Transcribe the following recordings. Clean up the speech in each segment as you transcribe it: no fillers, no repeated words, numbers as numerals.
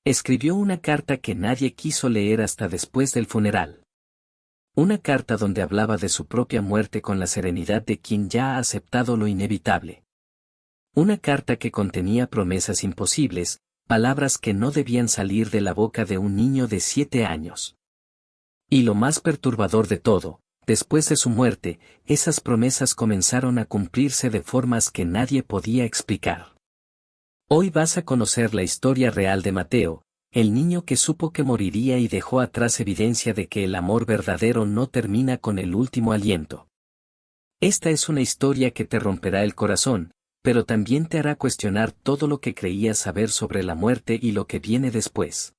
Escribió una carta que nadie quiso leer hasta después del funeral. Una carta donde hablaba de su propia muerte con la serenidad de quien ya ha aceptado lo inevitable. Una carta que contenía promesas imposibles, palabras que no debían salir de la boca de un niño de 7 años. Y lo más perturbador de todo, después de su muerte, esas promesas comenzaron a cumplirse de formas que nadie podía explicar. Hoy vas a conocer la historia real de Mateo, el niño que supo que moriría y dejó atrás evidencia de que el amor verdadero no termina con el último aliento. Esta es una historia que te romperá el corazón, pero también te hará cuestionar todo lo que creías saber sobre la muerte y lo que viene después.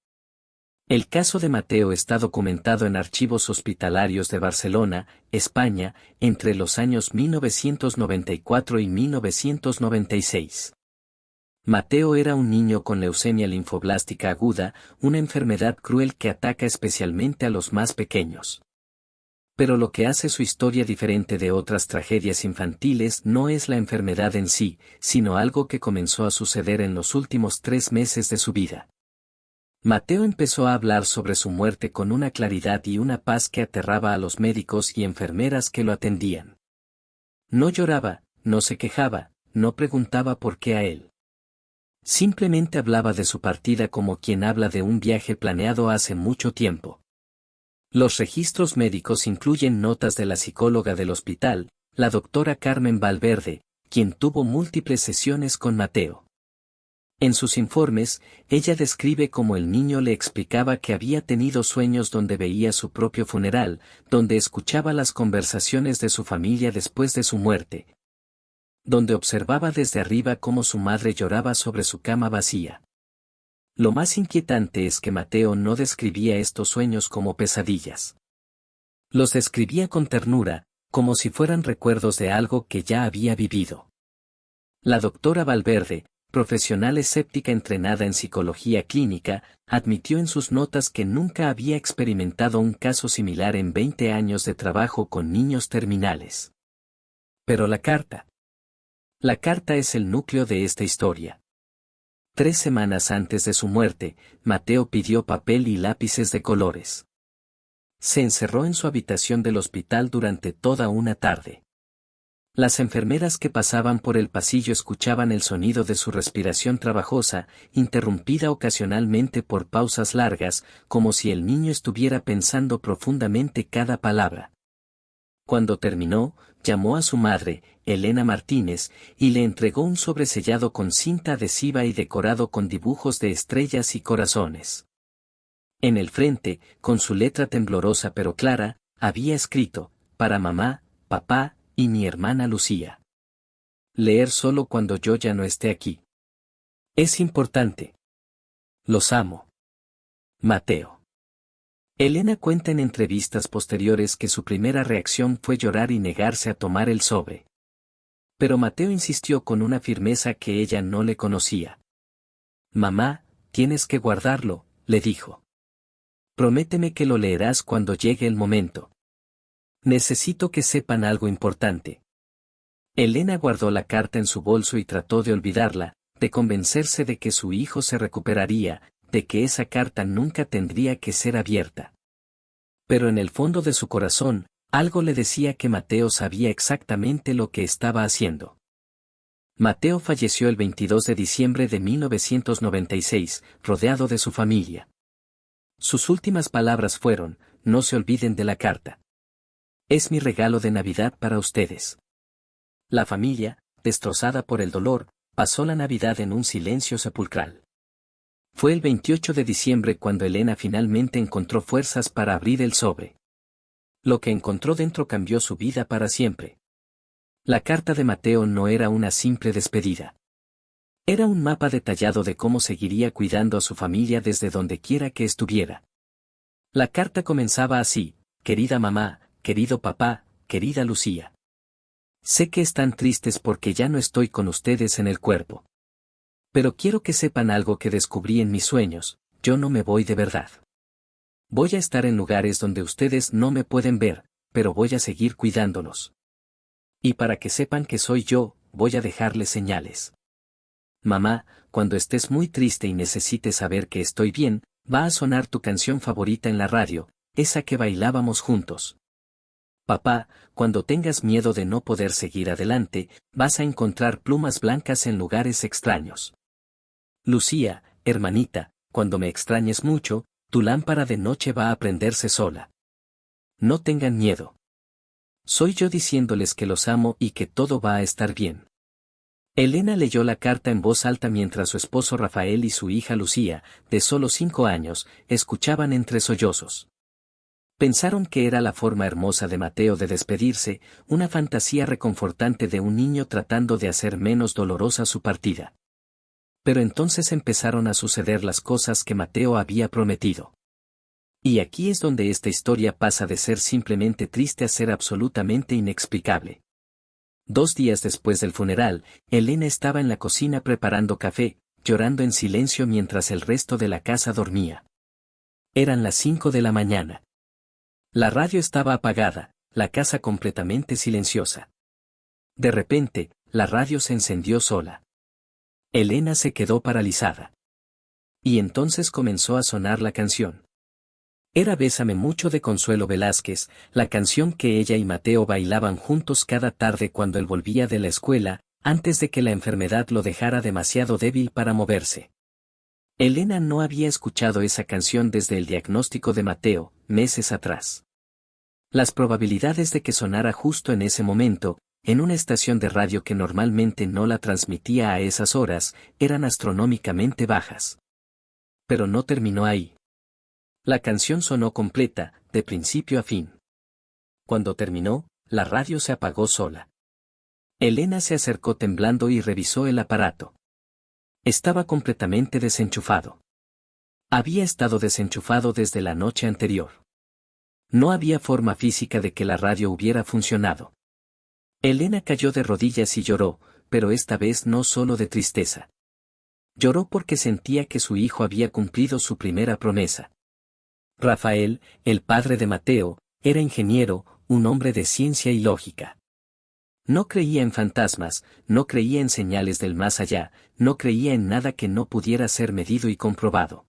El caso de Mateo está documentado en archivos hospitalarios de Barcelona, España, entre los años 1994 y 1996. Mateo era un niño con leucemia linfoblástica aguda, una enfermedad cruel que ataca especialmente a los más pequeños. Pero lo que hace su historia diferente de otras tragedias infantiles no es la enfermedad en sí, sino algo que comenzó a suceder en los últimos 3 meses de su vida. Mateo empezó a hablar sobre su muerte con una claridad y una paz que aterraba a los médicos y enfermeras que lo atendían. No lloraba, no se quejaba, no preguntaba por qué a él. Simplemente hablaba de su partida como quien habla de un viaje planeado hace mucho tiempo. Los registros médicos incluyen notas de la psicóloga del hospital, la doctora Carmen Valverde, quien tuvo múltiples sesiones con Mateo. En sus informes, ella describe cómo el niño le explicaba que había tenido sueños donde veía su propio funeral, donde escuchaba las conversaciones de su familia después de su muerte, donde observaba desde arriba cómo su madre lloraba sobre su cama vacía. Lo más inquietante es que Mateo no describía estos sueños como pesadillas. Los describía con ternura, como si fueran recuerdos de algo que ya había vivido. La doctora Valverde, profesional escéptica entrenada en psicología clínica, admitió en sus notas que nunca había experimentado un caso similar en 20 años de trabajo con niños terminales. Pero la carta. La carta es el núcleo de esta historia. 3 semanas antes de su muerte, Mateo pidió papel y lápices de colores. Se encerró en su habitación del hospital durante toda una tarde. Las enfermeras que pasaban por el pasillo escuchaban el sonido de su respiración trabajosa, interrumpida ocasionalmente por pausas largas, como si el niño estuviera pensando profundamente cada palabra. Cuando terminó, llamó a su madre, Elena Martínez, y le entregó un sobre sellado con cinta adhesiva y decorado con dibujos de estrellas y corazones. En el frente, con su letra temblorosa pero clara, había escrito, para mamá, papá, y mi hermana Lucía. Leer solo cuando yo ya no esté aquí. Es importante. Los amo. Mateo. Elena cuenta en entrevistas posteriores que su primera reacción fue llorar y negarse a tomar el sobre. Pero Mateo insistió con una firmeza que ella no le conocía. Mamá, tienes que guardarlo, le dijo. Prométeme que lo leerás cuando llegue el momento. Necesito que sepan algo importante. Elena guardó la carta en su bolso y trató de olvidarla, de convencerse de que su hijo se recuperaría, de que esa carta nunca tendría que ser abierta. Pero en el fondo de su corazón, algo le decía que Mateo sabía exactamente lo que estaba haciendo. Mateo falleció el 22 de diciembre de 1996, rodeado de su familia. Sus últimas palabras fueron, no se olviden de la carta. Es mi regalo de Navidad para ustedes. La familia, destrozada por el dolor, pasó la Navidad en un silencio sepulcral. Fue el 28 de diciembre cuando Elena finalmente encontró fuerzas para abrir el sobre. Lo que encontró dentro cambió su vida para siempre. La carta de Mateo no era una simple despedida. Era un mapa detallado de cómo seguiría cuidando a su familia desde donde quiera que estuviera. La carta comenzaba así, querida mamá, querido papá, querida Lucía. Sé que están tristes porque ya no estoy con ustedes en el cuerpo. Pero quiero que sepan algo que descubrí en mis sueños, yo no me voy de verdad. Voy a estar en lugares donde ustedes no me pueden ver, pero voy a seguir cuidándolos. Y para que sepan que soy yo, voy a dejarles señales. Mamá, cuando estés muy triste y necesites saber que estoy bien, va a sonar tu canción favorita en la radio, esa que bailábamos juntos. Papá, cuando tengas miedo de no poder seguir adelante, vas a encontrar plumas blancas en lugares extraños. Lucía, hermanita, cuando me extrañes mucho, tu lámpara de noche va a prenderse sola. No tengan miedo. Soy yo diciéndoles que los amo y que todo va a estar bien. Elena leyó la carta en voz alta mientras su esposo Rafael y su hija Lucía, de solo 5 años, escuchaban entre sollozos. Pensaron que era la forma hermosa de Mateo de despedirse, una fantasía reconfortante de un niño tratando de hacer menos dolorosa su partida. Pero entonces empezaron a suceder las cosas que Mateo había prometido. Y aquí es donde esta historia pasa de ser simplemente triste a ser absolutamente inexplicable. 2 días después del funeral, Elena estaba en la cocina preparando café, llorando en silencio mientras el resto de la casa dormía. Eran las 5 de la mañana. La radio estaba apagada, la casa completamente silenciosa. De repente, la radio se encendió sola. Elena se quedó paralizada. Y entonces comenzó a sonar la canción. Era Bésame mucho de Consuelo Velázquez, la canción que ella y Mateo bailaban juntos cada tarde cuando él volvía de la escuela, antes de que la enfermedad lo dejara demasiado débil para moverse. Elena no había escuchado esa canción desde el diagnóstico de Mateo, meses atrás. Las probabilidades de que sonara justo en ese momento, en una estación de radio que normalmente no la transmitía a esas horas, eran astronómicamente bajas. Pero no terminó ahí. La canción sonó completa, de principio a fin. Cuando terminó, la radio se apagó sola. Elena se acercó temblando y revisó el aparato. Estaba completamente desenchufado. Había estado desenchufado desde la noche anterior. No había forma física de que la radio hubiera funcionado. Elena cayó de rodillas y lloró, pero esta vez no solo de tristeza. Lloró porque sentía que su hijo había cumplido su primera promesa. Rafael, el padre de Mateo, era ingeniero, un hombre de ciencia y lógica. No creía en fantasmas, no creía en señales del más allá, no creía en nada que no pudiera ser medido y comprobado.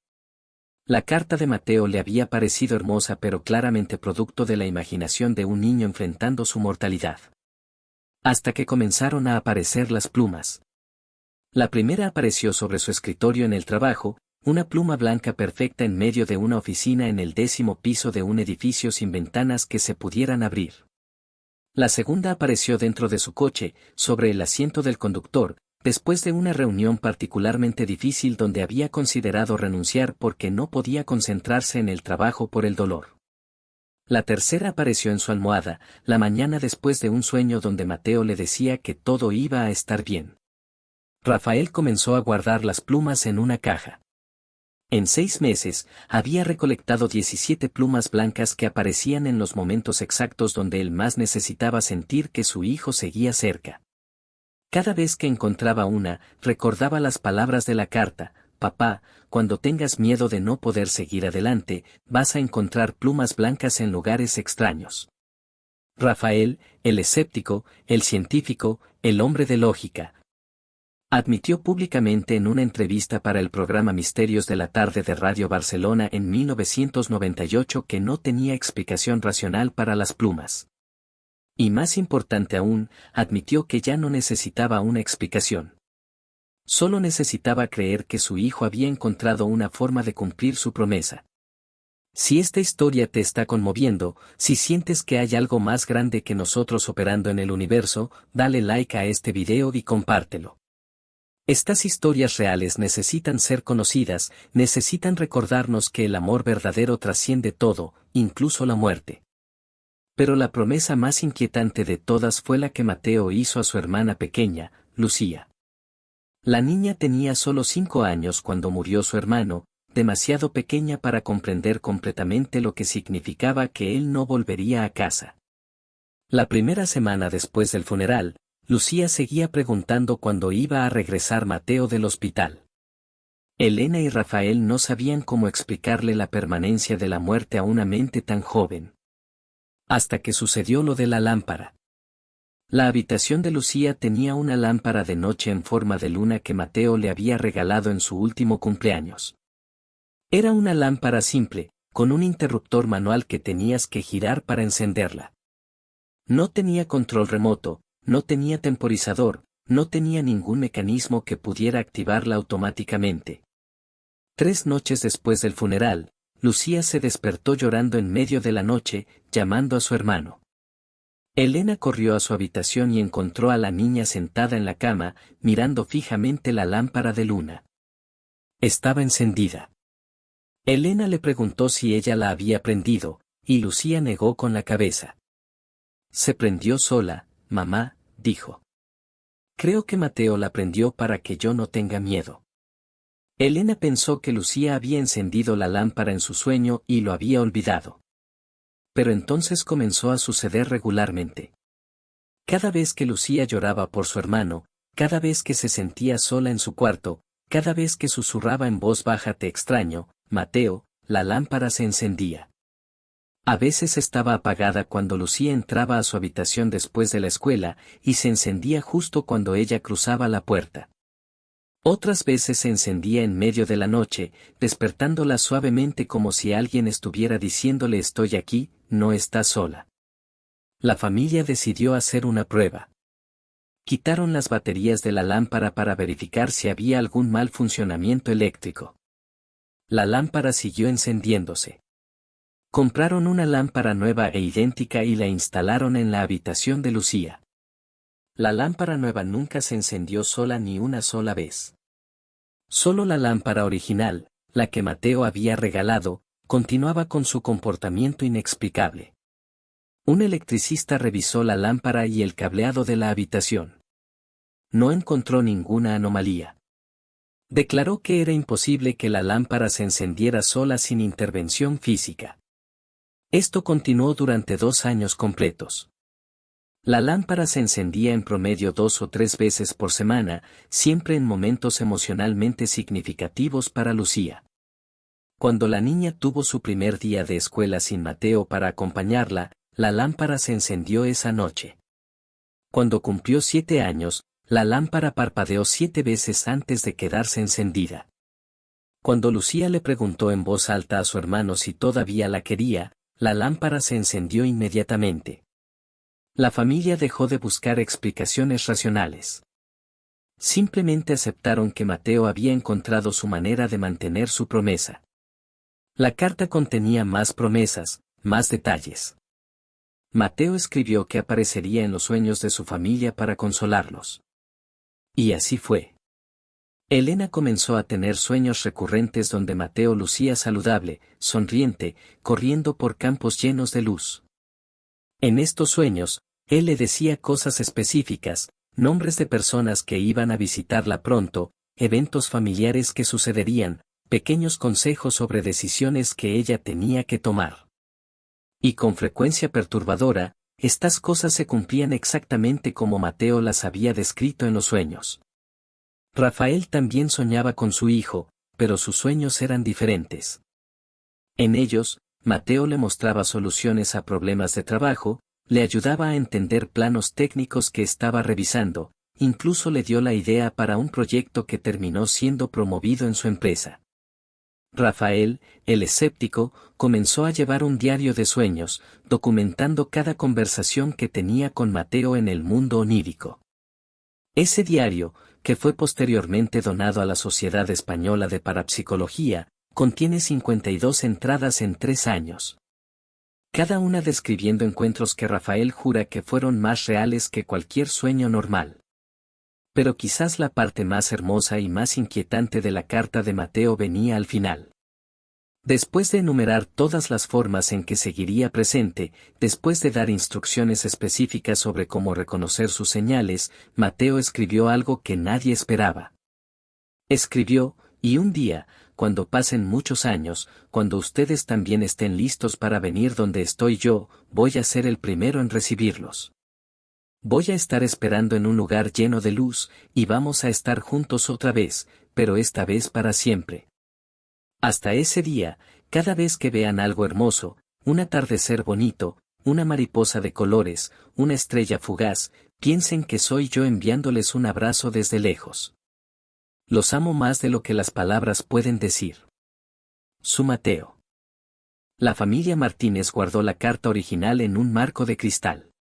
La carta de Mateo le había parecido hermosa pero claramente producto de la imaginación de un niño enfrentando su mortalidad. Hasta que comenzaron a aparecer las plumas. La primera apareció sobre su escritorio en el trabajo, una pluma blanca perfecta en medio de una oficina en el 10º piso de un edificio sin ventanas que se pudieran abrir. La segunda apareció dentro de su coche, sobre el asiento del conductor, después de una reunión particularmente difícil donde había considerado renunciar porque no podía concentrarse en el trabajo por el dolor. La tercera apareció en su almohada, la mañana después de un sueño donde Mateo le decía que todo iba a estar bien. Rafael comenzó a guardar las plumas en una caja. En 6 meses, había recolectado 17 plumas blancas que aparecían en los momentos exactos donde él más necesitaba sentir que su hijo seguía cerca. Cada vez que encontraba una, recordaba las palabras de la carta: papá, cuando tengas miedo de no poder seguir adelante, vas a encontrar plumas blancas en lugares extraños. Rafael, el escéptico, el científico, el hombre de lógica, admitió públicamente en una entrevista para el programa Misterios de la Tarde de Radio Barcelona en 1998 que no tenía explicación racional para las plumas. Y más importante aún, admitió que ya no necesitaba una explicación. Solo necesitaba creer que su hijo había encontrado una forma de cumplir su promesa. Si esta historia te está conmoviendo, si sientes que hay algo más grande que nosotros operando en el universo, dale like a este video y compártelo. Estas historias reales necesitan ser conocidas, necesitan recordarnos que el amor verdadero trasciende todo, incluso la muerte. Pero la promesa más inquietante de todas fue la que Mateo hizo a su hermana pequeña, Lucía. La niña tenía solo 5 años cuando murió su hermano, demasiado pequeña para comprender completamente lo que significaba que él no volvería a casa. La primera semana después del funeral, Lucía seguía preguntando cuándo iba a regresar Mateo del hospital. Elena y Rafael no sabían cómo explicarle la permanencia de la muerte a una mente tan joven. Hasta que sucedió lo de la lámpara. La habitación de Lucía tenía una lámpara de noche en forma de luna que Mateo le había regalado en su último cumpleaños. Era una lámpara simple, con un interruptor manual que tenías que girar para encenderla. No tenía control remoto, no tenía temporizador, no tenía ningún mecanismo que pudiera activarla automáticamente. 3 noches después del funeral, Lucía se despertó llorando en medio de la noche, llamando a su hermano. Elena corrió a su habitación y encontró a la niña sentada en la cama, mirando fijamente la lámpara de luna. Estaba encendida. Elena le preguntó si ella la había prendido, y Lucía negó con la cabeza. Se prendió sola, mamá, dijo. Creo que Mateo la prendió para que yo no tenga miedo. Elena pensó que Lucía había encendido la lámpara en su sueño y lo había olvidado. Pero entonces comenzó a suceder regularmente. Cada vez que Lucía lloraba por su hermano, cada vez que se sentía sola en su cuarto, cada vez que susurraba en voz baja te extraño, Mateo, la lámpara se encendía. A veces estaba apagada cuando Lucía entraba a su habitación después de la escuela y se encendía justo cuando ella cruzaba la puerta. Otras veces se encendía en medio de la noche, despertándola suavemente como si alguien estuviera diciéndole estoy aquí, no estás sola. La familia decidió hacer una prueba. Quitaron las baterías de la lámpara para verificar si había algún mal funcionamiento eléctrico. La lámpara siguió encendiéndose. Compraron una lámpara nueva e idéntica y la instalaron en la habitación de Lucía. La lámpara nueva nunca se encendió sola ni una sola vez. Solo la lámpara original, la que Mateo había regalado, continuaba con su comportamiento inexplicable. Un electricista revisó la lámpara y el cableado de la habitación. No encontró ninguna anomalía. Declaró que era imposible que la lámpara se encendiera sola sin intervención física. Esto continuó durante 2 años completos. La lámpara se encendía en promedio 2 o 3 veces por semana, siempre en momentos emocionalmente significativos para Lucía. Cuando la niña tuvo su primer día de escuela sin Mateo para acompañarla, la lámpara se encendió esa noche. Cuando cumplió 7 años, la lámpara parpadeó 7 veces antes de quedarse encendida. Cuando Lucía le preguntó en voz alta a su hermano si todavía la quería, la lámpara se encendió inmediatamente. La familia dejó de buscar explicaciones racionales. Simplemente aceptaron que Mateo había encontrado su manera de mantener su promesa. La carta contenía más promesas, más detalles. Mateo escribió que aparecería en los sueños de su familia para consolarlos. Y así fue. Elena comenzó a tener sueños recurrentes donde Mateo lucía saludable, sonriente, corriendo por campos llenos de luz. En estos sueños, él le decía cosas específicas, nombres de personas que iban a visitarla pronto, eventos familiares que sucederían, pequeños consejos sobre decisiones que ella tenía que tomar. Y con frecuencia perturbadora, estas cosas se cumplían exactamente como Mateo las había descrito en los sueños. Rafael también soñaba con su hijo, pero sus sueños eran diferentes. En ellos, Mateo le mostraba soluciones a problemas de trabajo, le ayudaba a entender planos técnicos que estaba revisando, incluso le dio la idea para un proyecto que terminó siendo promovido en su empresa. Rafael, el escéptico, comenzó a llevar un diario de sueños, documentando cada conversación que tenía con Mateo en el mundo onírico. Ese diario, que fue posteriormente donado a la Sociedad Española de Parapsicología, contiene 52 entradas en 3 años. Cada una describiendo encuentros que Rafael jura que fueron más reales que cualquier sueño normal. Pero quizás la parte más hermosa y más inquietante de la carta de Mateo venía al final. Después de enumerar todas las formas en que seguiría presente, después de dar instrucciones específicas sobre cómo reconocer sus señales, Mateo escribió algo que nadie esperaba. Escribió, y un día, cuando pasen muchos años, cuando ustedes también estén listos para venir donde estoy yo, voy a ser el primero en recibirlos. Voy a estar esperando en un lugar lleno de luz, y vamos a estar juntos otra vez, pero esta vez para siempre. Hasta ese día, cada vez que vean algo hermoso, un atardecer bonito, una mariposa de colores, una estrella fugaz, Piensen que soy yo enviándoles un abrazo desde lejos. Los amo más de lo que las palabras pueden decir. Su Mateo. La familia Martínez guardó la carta original en un marco de cristal.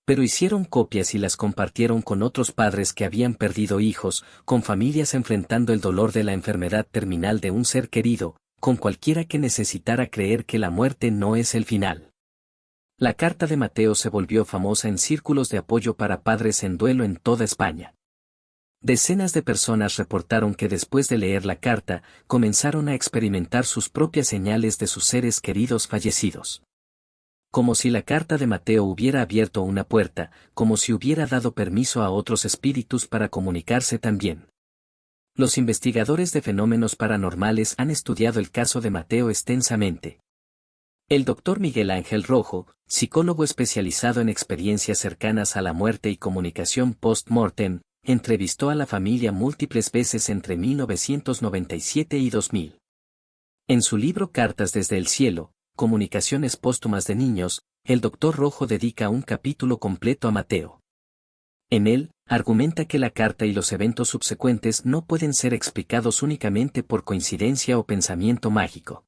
Pero hicieron copias y las compartieron con otros padres que habían perdido hijos, con familias enfrentando el dolor de la enfermedad terminal de un ser querido, con cualquiera que necesitara creer que la muerte no es el final. La carta de Mateo se volvió famosa en círculos de apoyo para padres en duelo en toda España. Decenas de personas reportaron que después de leer la carta, comenzaron a experimentar sus propias señales de sus seres queridos fallecidos. Como si la carta de Mateo hubiera abierto una puerta, como si hubiera dado permiso a otros espíritus para comunicarse también. Los investigadores de fenómenos paranormales han estudiado el caso de Mateo extensamente. El doctor Miguel Ángel Rojo, psicólogo especializado en experiencias cercanas a la muerte y comunicación post-mortem, entrevistó a la familia múltiples veces entre 1997 y 2000. En su libro Cartas desde el cielo, Comunicaciones póstumas de niños, el doctor Rojo dedica un capítulo completo a Mateo. En él, argumenta que la carta y los eventos subsecuentes no pueden ser explicados únicamente por coincidencia o pensamiento mágico.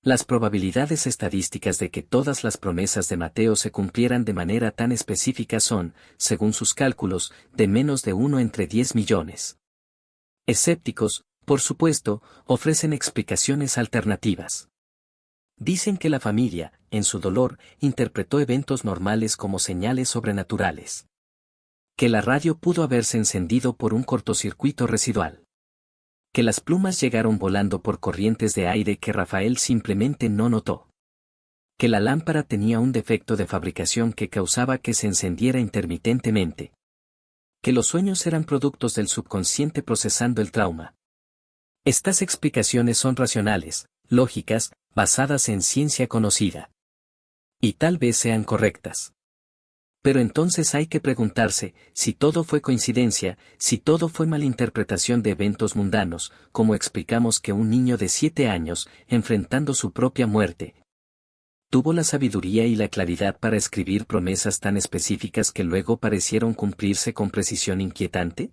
Las probabilidades estadísticas de que todas las promesas de Mateo se cumplieran de manera tan específica son, según sus cálculos, de menos de 1 entre 10 millones. Escépticos, por supuesto, ofrecen explicaciones alternativas. Dicen que la familia, en su dolor, interpretó eventos normales como señales sobrenaturales. Que la radio pudo haberse encendido por un cortocircuito residual. Que las plumas llegaron volando por corrientes de aire que Rafael simplemente no notó. Que la lámpara tenía un defecto de fabricación que causaba que se encendiera intermitentemente. Que los sueños eran productos del subconsciente procesando el trauma. Estas explicaciones son racionales, lógicas, basadas en ciencia conocida. Y tal vez sean correctas. Pero entonces hay que preguntarse, si todo fue coincidencia, si todo fue malinterpretación de eventos mundanos, ¿cómo explicamos que un niño de 7 años, enfrentando su propia muerte, tuvo la sabiduría y la claridad para escribir promesas tan específicas que luego parecieron cumplirse con precisión inquietante?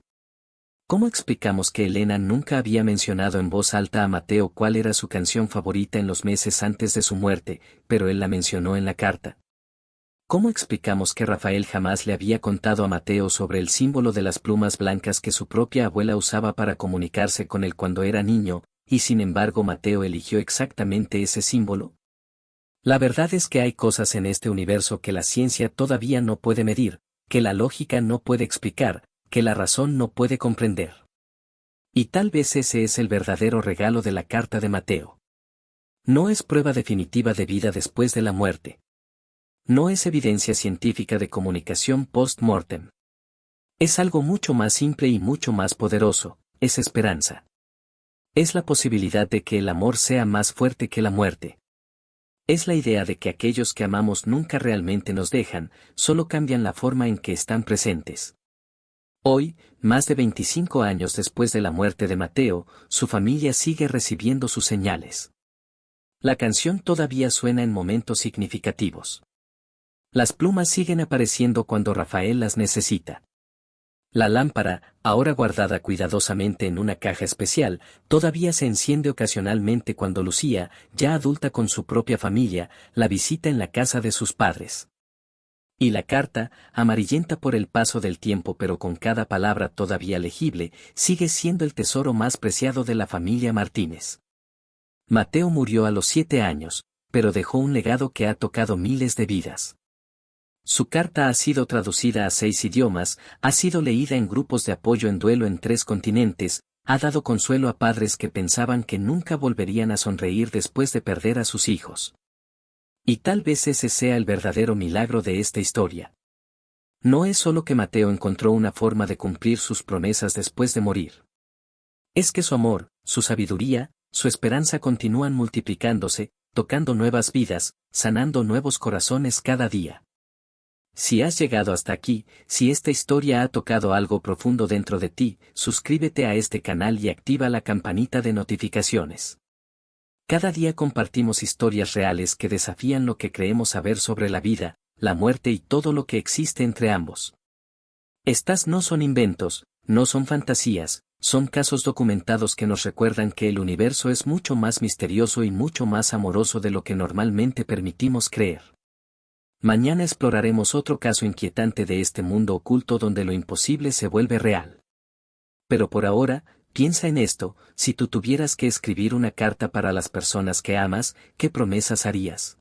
¿Cómo explicamos que Elena nunca había mencionado en voz alta a Mateo cuál era su canción favorita en los meses antes de su muerte, pero él la mencionó en la carta? ¿Cómo explicamos que Rafael jamás le había contado a Mateo sobre el símbolo de las plumas blancas que su propia abuela usaba para comunicarse con él cuando era niño, y sin embargo Mateo eligió exactamente ese símbolo? La verdad es que hay cosas en este universo que la ciencia todavía no puede medir, que la lógica no puede explicar, que la razón no puede comprender. Y tal vez ese es el verdadero regalo de la carta de Mateo. No es prueba definitiva de vida después de la muerte. No es evidencia científica de comunicación post-mortem. Es algo mucho más simple y mucho más poderoso, es esperanza. Es la posibilidad de que el amor sea más fuerte que la muerte. Es la idea de que aquellos que amamos nunca realmente nos dejan, solo cambian la forma en que están presentes. Hoy, más de 25 años después de la muerte de Mateo, su familia sigue recibiendo sus señales. La canción todavía suena en momentos significativos. Las plumas siguen apareciendo cuando Rafael las necesita. La lámpara, ahora guardada cuidadosamente en una caja especial, todavía se enciende ocasionalmente cuando Lucía, ya adulta con su propia familia, la visita en la casa de sus padres. Y la carta, amarillenta por el paso del tiempo pero con cada palabra todavía legible, sigue siendo el tesoro más preciado de la familia Martínez. Mateo murió a los 7 años, pero dejó un legado que ha tocado miles de vidas. Su carta ha sido traducida a 6 idiomas, ha sido leída en grupos de apoyo en duelo en 3 continentes, ha dado consuelo a padres que pensaban que nunca volverían a sonreír después de perder a sus hijos. Y tal vez ese sea el verdadero milagro de esta historia. No es solo que Mateo encontró una forma de cumplir sus promesas después de morir. Es que su amor, su sabiduría, su esperanza continúan multiplicándose, tocando nuevas vidas, sanando nuevos corazones cada día. Si has llegado hasta aquí, si esta historia ha tocado algo profundo dentro de ti, suscríbete a este canal y activa la campanita de notificaciones. Cada día compartimos historias reales que desafían lo que creemos saber sobre la vida, la muerte y todo lo que existe entre ambos. Estas no son inventos, no son fantasías, son casos documentados que nos recuerdan que el universo es mucho más misterioso y mucho más amoroso de lo que normalmente permitimos creer. Mañana exploraremos otro caso inquietante de este mundo oculto donde lo imposible se vuelve real. Pero por ahora, piensa en esto: si tú tuvieras que escribir una carta para las personas que amas, ¿qué promesas harías?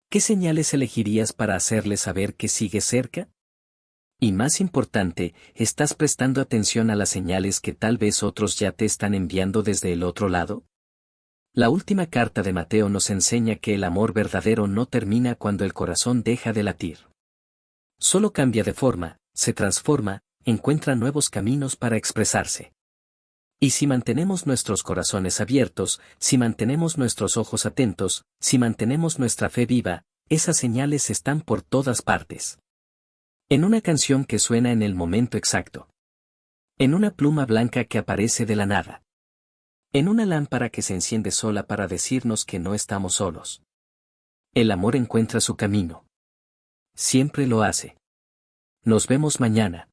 ¿Qué señales elegirías para hacerles saber que sigues cerca? Y más importante, ¿estás prestando atención a las señales que tal vez otros ya te están enviando desde el otro lado? La última carta de Mateo nos enseña que el amor verdadero no termina cuando el corazón deja de latir. Solo cambia de forma, se transforma, encuentra nuevos caminos para expresarse. Y si mantenemos nuestros corazones abiertos, si mantenemos nuestros ojos atentos, si mantenemos nuestra fe viva, esas señales están por todas partes. En una canción que suena en el momento exacto. En una pluma blanca que aparece de la nada. En una lámpara que se enciende sola para decirnos que no estamos solos. El amor encuentra su camino. Siempre lo hace. Nos vemos mañana.